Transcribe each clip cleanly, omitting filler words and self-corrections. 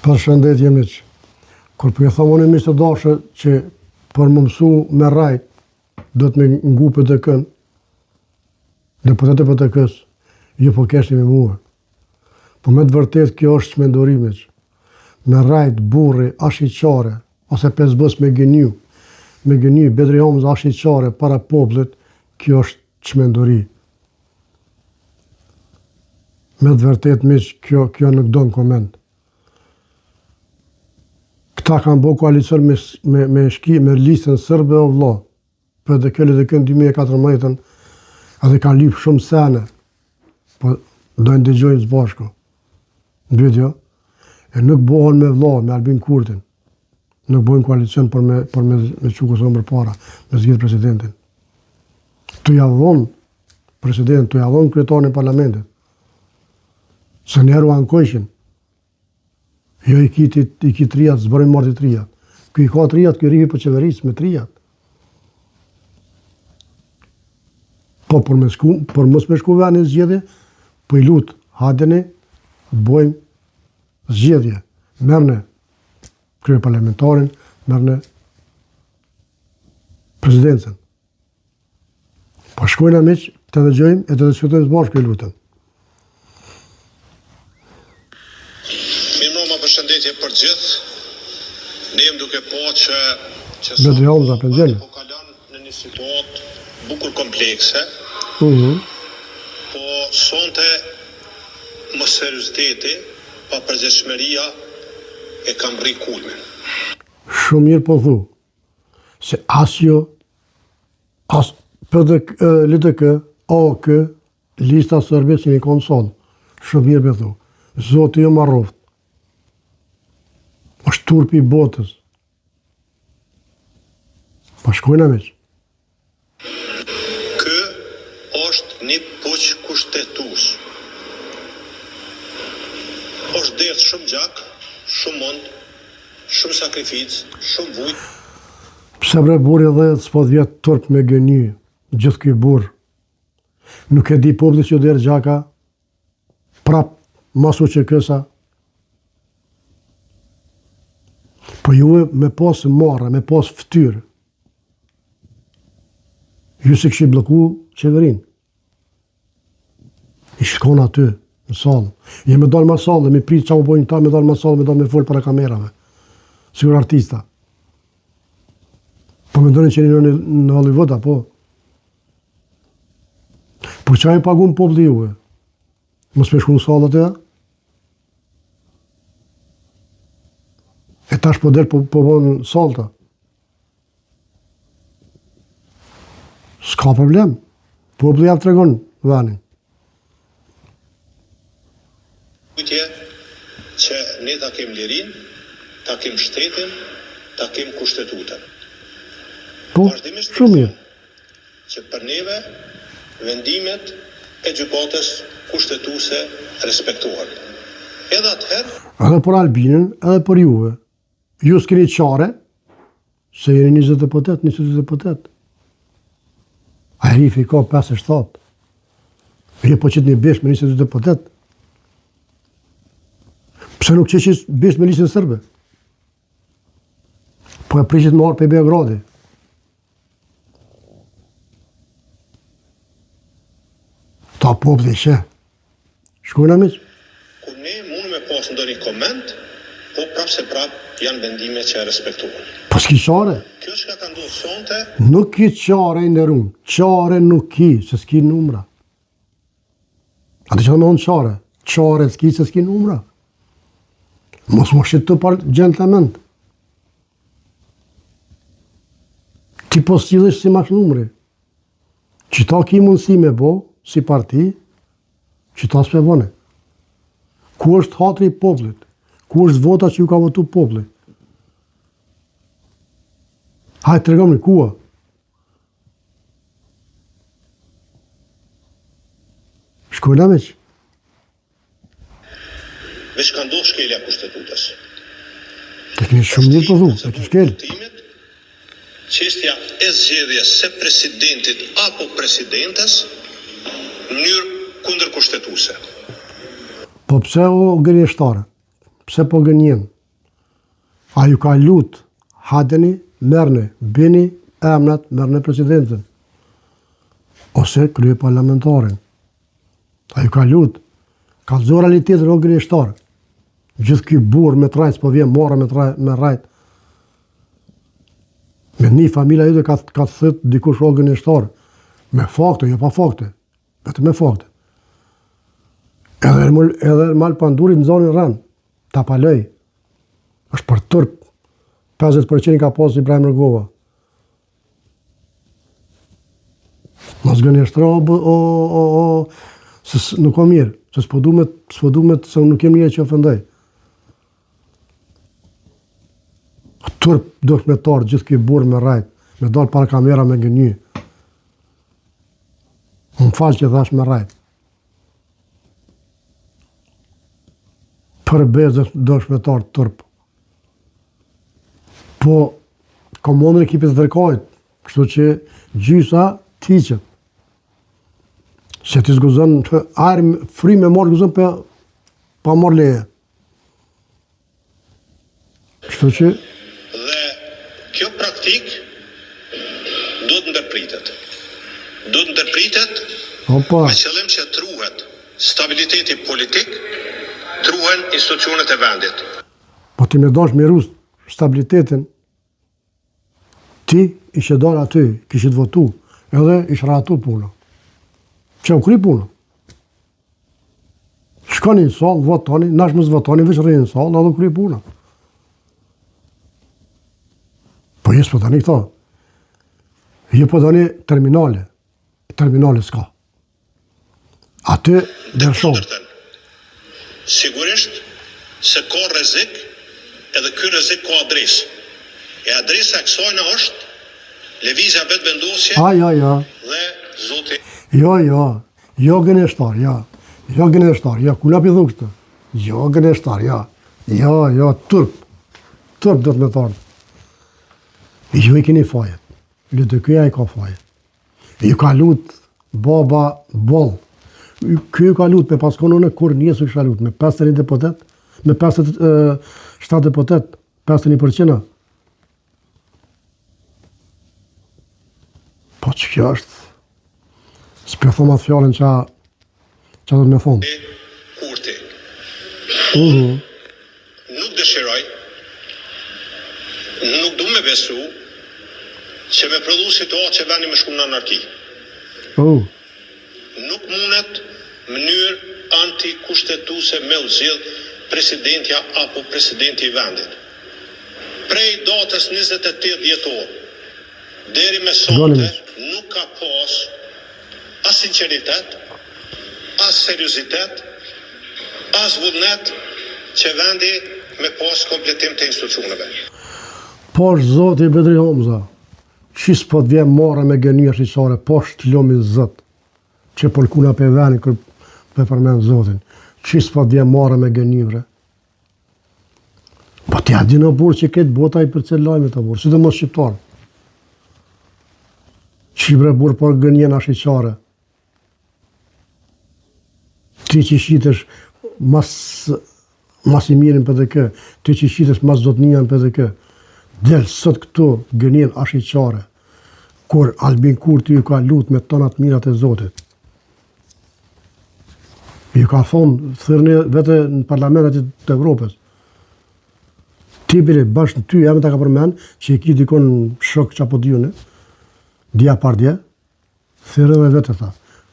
Përshëndetje miq. Kur po i them unë miq të dashur që për më mësu me rajt do të më ngu PTK-n, deputetë PTK-s, ju po keshni me mua. Po me të vërtet kjo është çmenduri miq. Me rajt burri ashiqare ose pesbës me gënyu, Bedri Homza ashiqare para popullit, kjo është çmenduri. Me të vërtet miq, kjo nuk do në koment. Këta kanë bo koalicion me listën sërbe o vlla, për dhe këllë dhe kënë 2014, edhe kanë lypë shumë sene, po dojnë dëgjojnë së bashku. Në video, e nuk bohën me vlla, me Albin Kurtin, nuk bojnë koalicion për me që kësonë për para, me zgjidhë presidentin. Të javon president, të javon kryetarin e parlamentit, se njerë u ankojshin, jo i ki trijat, zbërojnë marti trijat. Kjo i ka trijat, kjo rivi për qeverisë me trijat. Po për mos me shku veni zgjedhje, po i lutë, hadeni, bojmë zgjedhje. Merne krye parlamentarin, merne presidencën. Po shkojnë miq, të dëgjojmë e të diskutojmë së bashku, i lutëm. Përshëndetje për gjithë. Ne jemi duke po që Bedri Homza po kalon në një situatë bukur komplekse. Po sonte më serioziteti, pa përgjithshmëria e kam rri kulmin. Shumë mirë po thu, se asjo, as LDK, AOK, lista sërbe që një konsol. Shumë mirë po thu. Zoti jo marroft. është turpi i botës. Pa shkojnë miq. Ky është një puq kushtetues. Është derdh shumë gjak, shumë mund, shumë sakrificë, shumë vujt. Pse bre burri dhe s'po vjet turp me gëny, gjithë ky burr. Nuk e di populli që derdh gjaka, prap masu që kësa. Po juve me pas marrë, me pas ftyrë. Ju se këshi bloku qeverin. I shkon aty, në salë. Je me dalë ma salë, me pritë qa më bojnë ta, me dalë ma salë, me dalë me folë para kamerave. Sigur artista. Po me ndonin që një në Hollywood, apo? Po qa i pagun populli juve? Mos me shku në salë atë? E tash po del po bënë salta. S'ka problem. Populli javë tregon vanin. Kujtje që ne ta kem lirin, ta kem shtetin, ta kem kushtetutën. Po, shumë mirë. Që për neve, vendimet e gjykatës kushtetuese respektohen. Edhe atëherë, edhe për Albinën, edhe për juve. Ju s'keni qare, se jeni 20 deputet, 20 deputet. A Rifi ka 57. Je po qëtë një besh me 20 deputet. Pse nuk qeqis besh me listën sërbe? Po e prishit më arë për Beogradi. Ta populli që. Shkojnë miq? Kur ne mund me pas ndonjë koment, po prap se prap janë vendime që e respektohen. Po s'ki qare? Kjo që ka ndodhur sonte, nuk ki qare i ndërun. Qare nuk ki, se s'ki numra. A të që të me onë qare? Qare s'ki, se s'ki numra. Mos më shqit të par gentlement. Ti po s'qidhësh si mash numri. Qita ki mundësi me bo, si parti, qita s'pe bone. Ku është hatri i popullit? Ku është vota që ju ka votu populli? Hajtë të regomni, kua? Shkojnë miq? veç ka ndodhur shkelja kushtetutës. Të keni shumë mirë për dhu, e të shkel. Çështja e zgjedhjes së presidentit apo presidentes në mënyrë kundërkushtetuese. Po pse o gënjeshtare? pse po gënjen? A ju ka lut, hadeni, merrni, bini emrat, merrni presidentin. Ose krye parlamentarin. A ju ka lut, ka zë realitetin o gënjeshtar. Gjithë ky burr me trajt, po vjen marrë me rajt. Me një familja jote ka thët dikush o gënjeshtar. Me fakte, jo pa fakte. Vetëm me fakte. Edhe mal pandurit në zonin rënd, ta paloj. Është për tërp. 50% ka pas Ibrahim Rëgova. Mos gënjeshtro se nuk o mirë, se s'po du me se nuk jem një që ofendoj. Tërp dëshmetar gjithë ki burë me rajt, me dalë para kamera me gënjy. Më falë që thash me rajt. Për bezë dëshmetar tërp. Po, komandën e ekipit të dërkajt, kështu që gjysa tiqet. Se ti zguzon, ajrë fri me marrë zguzon pa marrë leje. Kështu që... Dhe kjo praktik duhet ndërpritet. Duhet ndërpritet me qëllim që truhet stabiliteti politik, truhen institucionet e vendit. Po ti me dash me rust stabilitetin, ti ishe dalë aty, kishit votu, edhe ishe ratu puna. Që u kri puna. Shkoni në salë, votoni, nash më zvotoni, veç rrinë në salë, edhe u kri puna. Po jesë po tani këta. Je po tani terminale. Terminale s'ka. Aty dërshon. Sigurisht se ka rrezik, edhe ky rrezik ka adresë. E adresa e kësajna është lëvizja vetëvendosje dhe zoti. Jo gënjeshtar, jo gënjeshtar, ku na pidhu këtë? Jo gënjeshtar, jo, turp do të me thorë. Ju i keni fajet, Lëdëkyja i ka fajet. Ju ka lut baba boll. Ky ka lut me paskonone kur njësu isha lut, me 51 deputet, me 57 deputet, 51%. Po që kjo është, s'pjo thoma të fjallin që do të me thonë. Kurti. Nuk dëshiroj, nuk du me besu që me prodhu situatë që vendi me shku në anarki. Nuk mundet mënyrë anti-kushtetuse me u zgjidh presidentja apo presidenti i vendit. Prej datës 28 dhjetor deri me sonte nuk ka pas as sinceritet, as seriositet, as vullnet që vendi me pas kompletim të institucioneve. Posh zoti Bedri Homza, që s'po t'vje marrë me gënjë shqyqare, posh t'lomin zot, që përkuna për venin kër për përmen zotin, që s'po t'vje marrë me gënjëre. Po t'ja di në burë që këtë bota i për cilë lajme të burë, si të mos shqiptarë. Qibre burë për gënjena shqyqare. Ti që shqitesh mas i mirin për dhe kë, ti që shqitesh mas zotnijan për dhe kë, del sot këtu gënjen ashqyqare, kur Albin Kurti ju ka lut me tonat mirat e Zotit. Ju ka thonë, thërni vete në parlamentet të Evropës. Ti bile bashkë në ty, jam të ka përmen, që i ki dikon shok që apo djune, dja par dje, thërë dhe vete tha.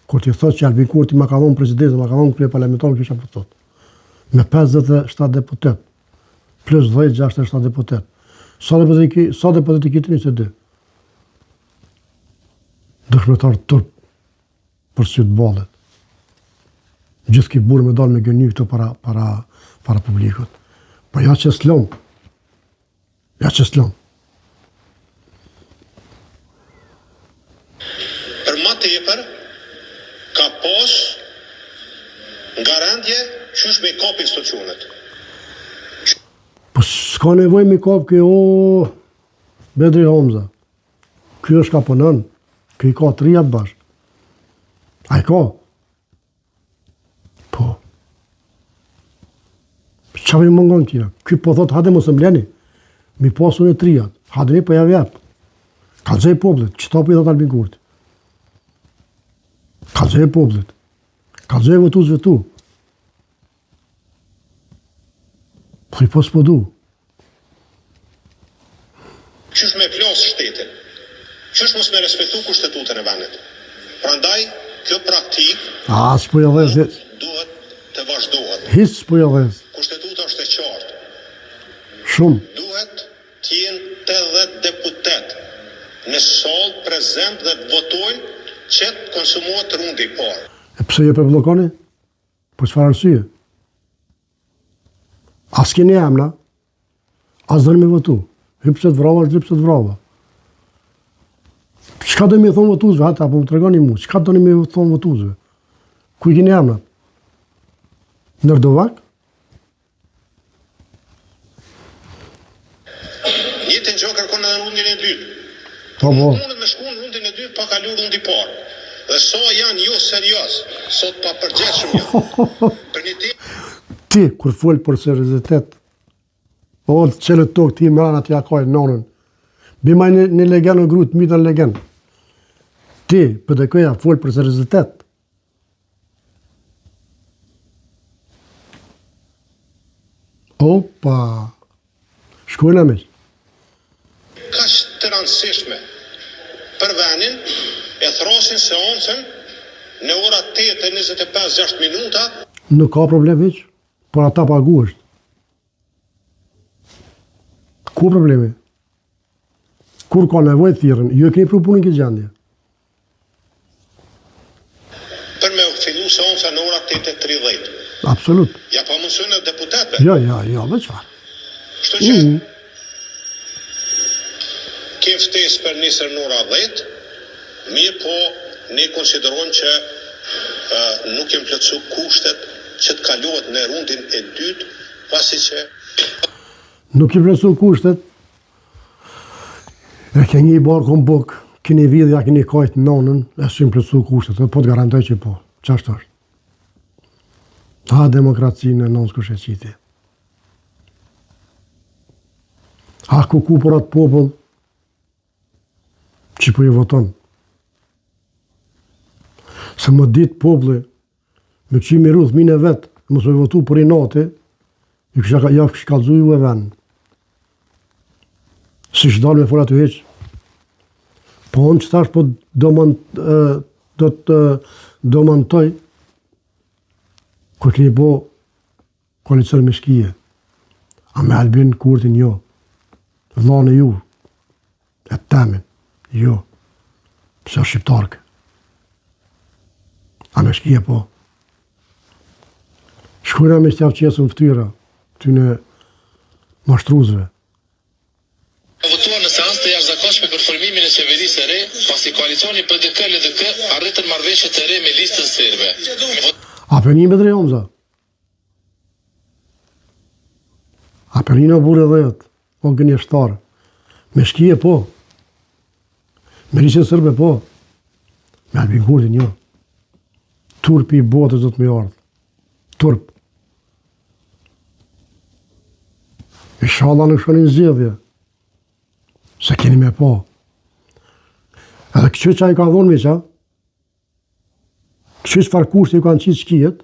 Kur ti thot që Albin Kurti ma ka dhonë presidentë, ma ka dhonë krye parlamentar, kështë apo thot. Me 57 deputet, plus 10-67 deputet. Sa deputet i kitë 22? Dëshmetar turp për sytë balet. Gjithë ki burë me dalë me gënjë këto para publikut. Po ja që s'lom. Për ma tepër, ka pas garantje qysh me kap institucionet. Po s'ka nevoj me kap kjo Bedri Homza. Kjo është ka punën, kjo i ka 3 atë bashkë. A i ka? Po. Qa Qa me mungon tina? Ky po thot, hade mos më bleni, mi pasun e trijat, hade po ja vjep. Kalzoj poplit, qëta po i thot Albin Kurti. Kalzoj poplit, kalzoj votuzve tu. Po i pos po du. Qysh me plos shtetin? Qysh mos me respektu kushtetutën e vendit? Prandaj, kjo praktik S'po ja dhez, duhet të vazhdohet. his s'po ja dhez. Kushtetuta është e qartë. Shumë. Duhet të jenë 80 deputet në sallë prezent dhe të votojnë që të konsumohet rundi i parë. E pse je për blokoni? Po çfarë arsye? As keni emna, as do me votu. Hypse të vrava, hypse të vrava. Çka do mi thonë votuzve, ata, po më tregoni mu, çka do mi thonë votuzve? Ku i keni emna? Nërdovak? Njëtën gjë kërkon edhe rundin e dytë. Po. Mundet me shku në rundin e dytë pa kalu rundi i parë. Dhe so janë jo serios, sot pa përgjithshëm janë. Për një Ti, kur folë për seriozitet, o të qëllët tokë ti mërana t'ja kaj nonën. Bimaj një legend në grutë, mitën legend. Ti, për të këja, folë për seriozitet. Opa, shkojnë me. Ka të rëndësishme për venin e throsin seancën në ora 8:25 minuta. Nuk ka problem hiç, por ata pagu është. Ku problemi? Kur ka nevojë thirrën, ju e keni përpunën këtë gjendje. Për me fillu seanca në ora 8:30. Absolut. Ja pa mundësojnë e deputetve. Jo, me çfarë? Kështu që kemë ftesë për nisër në ora 10, mirë po ne konsiderojmë që nuk jem plotësu kushtet që të kalohet në rundin e dytë, pasi që Nuk i plotësu kushtet. E keni i barë kom buk, keni vidhja, keni kajtë nonën, e s'im plotësu kushtet, po të garantoj që po. Ç'është është? Ha demokracinë e nonës kush e qiti. Ha ku për atë popull që po i voton. Se më ditë populli me që mi rrudh mine vetë, mos me votu për i nati, ju kështë shkallëzu ju e venë. Si shdalë me forat të heqë. Po unë që tash po do mantoj, kur keni po koalicion me shkije, a me Albin Kurtin jo, vllane ju, e temin, jo, pëse është shqiptarke. A me shkije po. Shkujna me shtjavë qesën ftyra, ty në mashtruzve. Votuar në seancë të jashtëzakonshme për formimin e qeverisë së re, pasi koalicioni PDK-LDK arritën marrëveshje të re me listën serbe. Apenime drejë omza. Apenime burë dhe jetë, o gënjeshtarë. Me shkije po. Me listën serbe po. Me Albin Kurtin jo. Turpi i botës do të me ardhë. Turp. Inshallah në shonin zgjedhje. Se keni me po. Edhe këqy që a i ka dhonë me qa, këqy që farë kushtë i kanë qitë shkijet,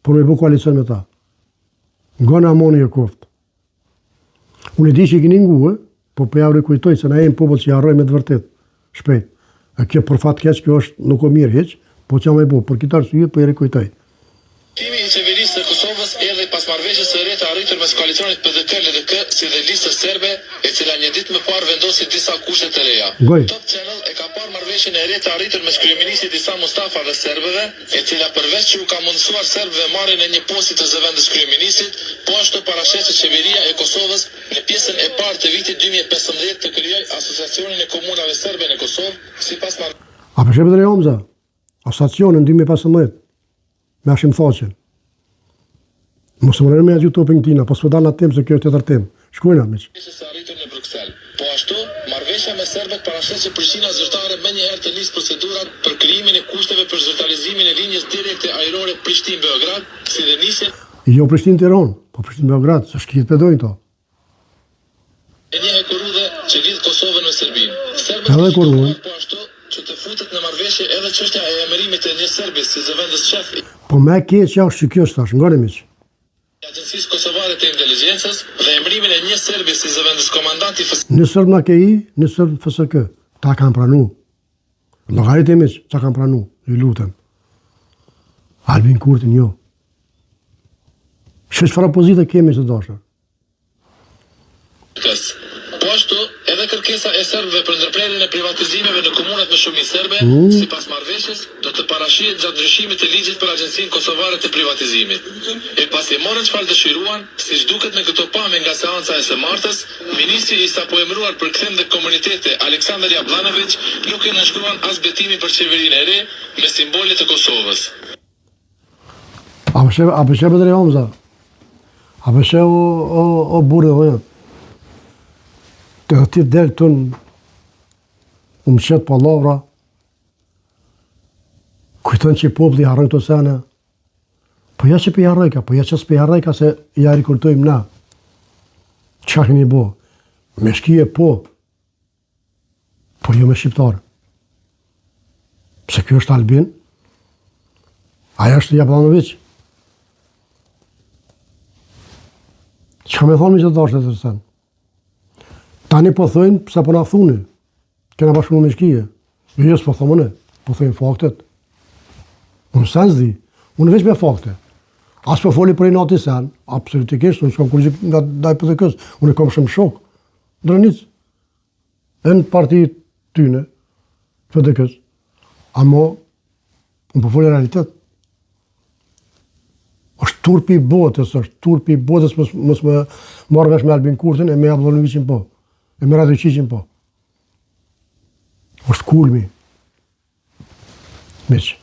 por me bu koalicion me ta. Nga në amoni e koftë. Unë e di që i keni nguë, po për javë kujtoj se na e në popull që i arroj me të vërtet, shpejt. E kjo për fat keq, kjo është nuk o mirë heq, po që me bu, për këtë arsye po i rikujtoj. Timi i qeverisë së Kosovës erdhi pas marrëveshjes së re të arritur mes koalicionit PDK-LDK si dhe listës serbe, e cila një ditë më parë vendosi disa kushte të reja. Top Channel e ka parë marrëveshjen e re të arritur mes kryeministit Isa Mustafa dhe serbëve, e cila përveç që u ka mundësuar serbëve marrjen e një posti të zëvendës kryeministit, po ashtu paraqet se qeveria e Kosovës në pjesën e parë të vitit 2015 të krijojë Asociacionin e Komunave Serbe në Kosovë, sipas A përshepet dhe Omza, asociacionin 2015, me ashim thaqen. Mos më rrënë me a gjithë topin tina, pas për dalë atë tem se kjo është të tërë tem. Shkojnë atë miqë. Arritur në Bruksel. Po ashtu, marrëveshja me serbët paraqet që Prishtina zyrtare më njëherë të nisë procedurat për krijimin e kushteve për zyrtarizimin e linjës direkte ajrore Prishtinë-Beograd, si dhe nisjen Jo Prishtinë Tiranë, po Prishtinë Beograd, se shkjet pedojnë to. E një Korudhe që lidh Kosovën me Serbinë. Edhe Korudhe. Po ashtu që të futet në marrëveshje edhe çështja e emërimit të një serbi si zëvendës shef i Po me keq është që kjo është tash, ngani miq. Agjencisë Kosovare të Inteligjencës dhe emërimin e një serbi si zëvendës komandant i Në sërb në KI, në sërb FSK. Ta kanë pranu. Llogarit e miq, ta kanë pranu, ju lutem. Albin Kurtin jo. Çfarë pozite kemi të dashur? Po ashtu, edhe kërkesa e serbëve për ndërprerjen e privatizimeve në komunat me shumicë serbe, sipas marrëveshjes, do të parashihet gjatë ndryshimit të ligjit për Agjencinë Kosovare të Privatizimit. E pasi morën çfarë dëshiruan, siç duket në këto pamje nga seanca e së martës, ministri i sapo emëruar për kthem dhe komunitete Aleksandar Jablanović nuk e nënshkruan as betimin për qeverinë e re me simbolet e Kosovës. A përshë për të Hamza? A përshë o burë dhe dhejët? Të ti delë tënë më qëtë palavra, kujtën që i popli harrën të sene, po ja që për harrëjka, po ja që s'për harrëjka se ja rikurtojmë na. Qa keni bo? Me shkije po jo me shqiptarë. Pse kjo është Albin, aja është Jablanović. Qa me thonë mi që të dashtë të tërsen? Tani po thojnë pëse po na thuni, kena bashkëpunu me shkije. Jo s'po thomone, po thojnë faktet. Unë sen s'di, unë veç me fakte. As po foli për i nati sen, absolutikisht, unë s'kam kurgjik nga daj për të kësë, unë e kam shumë shok. Drënic, e në partit tyne, për të kësë. Amo, unë po foli realitet. është turpi i botës, mos më marrë vesh me Albin Kurtin e me Jablanovićin po. E me Radojčićin po. është kulmi. Miq.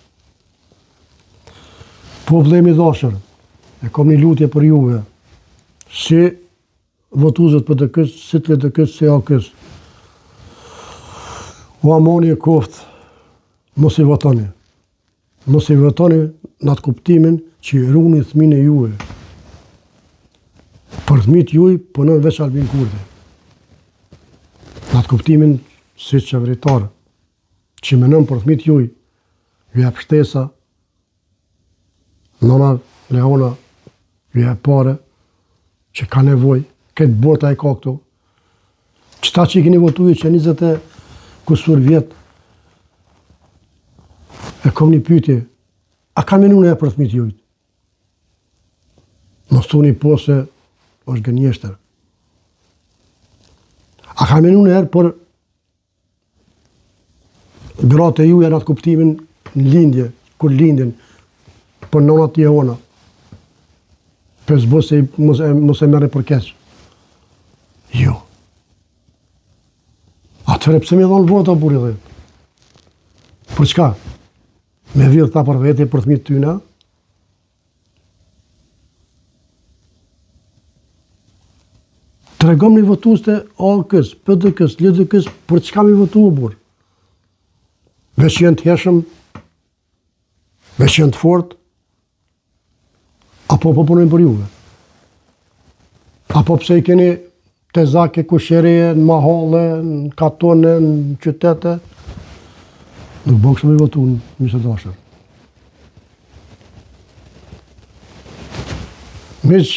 Po vëllemi dashur, e kam një lutje për juve, si votuzët për të kësë, si të të kësë, si a kësë. O amoni e koftë, mos i votoni. Mos i votoni në atë kuptimin që i runi thminë e juve. Për thmit juj, punon veç Albin Kurti. Në atë kuptimin si qeveritarë, që menon për thmit juj, ju jep shtesa, nona Leona, ju jep pare, që ka nevoj, këtë bota e ka këtu. Qëta që i keni votuji që 20 e kusur vjetë, e kom një pyetje, a ka menune e për thmit jujt? Mos thoni po se është gënjeshtër. A ka menune e për gratë e juja në atë kuptimin në lindje, kur lindjen, për nonat tje ona, për zbo se mos e merre për keq. Jo. Atëre pse mi dhonë vota buri dhe? Për çka? Me vjedh ta për vete, për thmit tyna? Të regom një votus të AK-s, PDK-s, LDK-s, për çka mi votu o burë? Veç jenë të heshëm, veç jenë të fort, apo po punojnë për juve? Apo pse i keni të zake, kushereje, në mahalle, në katone, në qytete? Nuk bëgë shumë i votu në njësë dashër. Miq,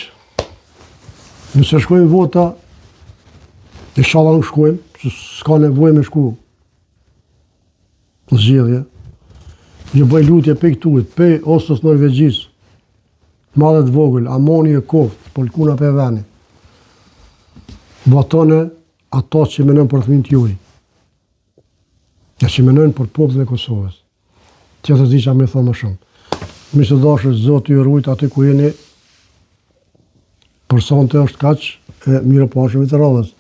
nëse shkojmë vota, inshallah nuk shkojmë, se s'ka nevojë me shku në zgjedhje. Një bëj lutje pe këtuit, pe Osës Norvegjis, madhe të vogël, Amoni e Koftë, Polkuna pe veni. Votone ato që menojnë për thmin t'juj. Ja që menojnë për popullin e Kosovës. Tjetër zi që me thonë më shumë. Miq të dashur, Zoti ju rujt aty ku jeni. Për sonte është kaq, e mirë pashëm i të radhës.